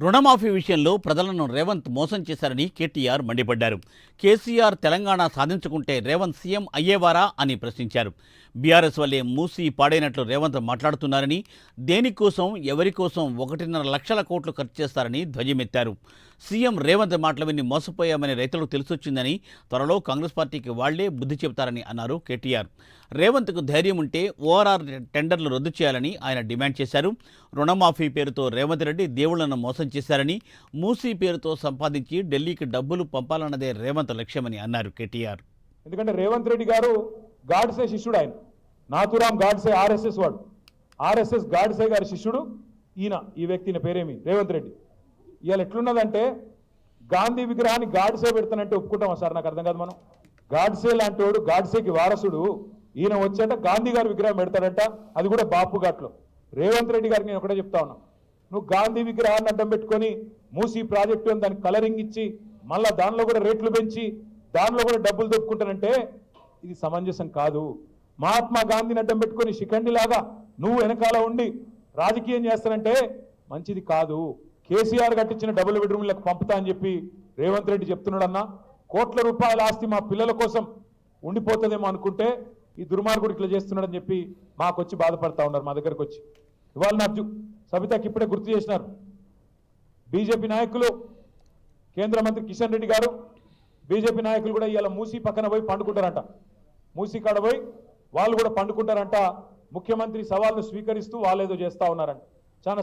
రుణమాఫీ విషయంలో ప్రజలను రేవంత్ మోసం చేశారని కేటీఆర్ మండిపడ్డారు. కేసీఆర్ తెలంగాణ సాధించుకుంటే రేవంత్ సీఎం అయ్యేవారా అని ప్రశ్నించారు. బీఆర్ఎస్ వల్లే మూసి పాడైనట్లు రేవంత్ మాట్లాడుతున్నారని, దేనికోసం ఎవరికోసం 1.5 లక్షల కోట్లు ఖర్చు చేస్తారని ధ్వజమెత్తారు. సీఎం రేవంత్ మాటలు విని మోసపోయామని రైతులకు తెలిసొచ్చిందని, త్వరలో కాంగ్రెస్ పార్టీకి వాళ్లే బుద్ధి చెబుతారని అన్నారు కేటీఆర్. రేవంత్కు ధైర్యం ఉంటే ఓఆర్ఆర్ టెండర్లు రద్దు చేయాలని ఆయన డిమాండ్ చేశారు. రుణమాఫీ పేరుతో రేవంత్ రెడ్డి దేవుళ్లను మోసం చేశారని, మూసీ పేరుతో సంపాదించి ఢిల్లీకి డబ్బులు పంపాలన్నదే రేవంత్ లక్ష్యమని అన్నారు కేటీఆర్. ఎందుకంటే రేవంత్ రెడ్డి గారు గాడ్సే శిష్యుడు, ఆయన నాథురామ్ గాడ్సే ఆర్ఎస్ఎస్ వాడు, ఆర్ఎస్ఎస్ గాడ్సే గారి శిష్యుడు ఈ వ్యక్తి పేరేమి రేవంత్ రెడ్డి. ఇవాళ ఎట్లున్నదంటే గాంధీ విగ్రహాన్ని గాడ్సే పెడతానంటే ఒప్పుకుంటామా సార్? నాకు అర్థం కాదు. మనం గాడ్సే లాంటి వాడు, గాడ్సేకి వారసుడు ఈయన వచ్చేట గాంధీ గారి విగ్రహం పెడతాడంట, అది కూడా బాపు ఘాట్లో. రేవంత్ రెడ్డి గారికి నేను ఒకటే చెప్తా ఉన్నా, నువ్వు గాంధీ విగ్రహాన్ని అడ్డం పెట్టుకొని మూసీ ప్రాజెక్టు అని దానికి కలరింగ్ ఇచ్చి మళ్ళా దానిలో కూడా రేట్లు పెంచి దానిలో కూడా డబ్బులు దొప్పుకుంటానంటే ఇది సమంజసం కాదు. మహాత్మా గాంధీని అడ్డం పెట్టుకొని శిఖండిలాగా నువ్వు వెనకాల ఉండి రాజకీయం చేస్తానంటే మంచిది కాదు. కేసీఆర్ కట్టించిన డబుల్ బెడ్రూమ్లకు పంపుతా అని చెప్పి రేవంత్ రెడ్డి చెప్తున్నాడన్నా. కోట్ల రూపాయల ఆస్తి మా పిల్లల కోసం ఉండిపోతుందేమో అనుకుంటే ఈ దుర్మార్గుడు ఇట్లా చేస్తున్నాడని చెప్పి మాకు వచ్చి బాధపడతా ఉన్నారు. మా దగ్గరకు వచ్చి ఇవాళ నాకు సబితాకి ఇప్పుడే గుర్తు చేసినారు. బీజేపీ నాయకులు, కేంద్ర మంత్రి కిషన్ రెడ్డి గారు, బీజేపీ నాయకులు కూడా ఇవాళ మూసీ పక్కన పోయి పండుకుంటారంట. మూసీ కాడ పోయి వాళ్ళు కూడా పండుకుంటారంట. ముఖ్యమంత్రి సవాల్ను స్వీకరిస్తూ వాళ్ళేదో చేస్తా ఉన్నారంట. చాలా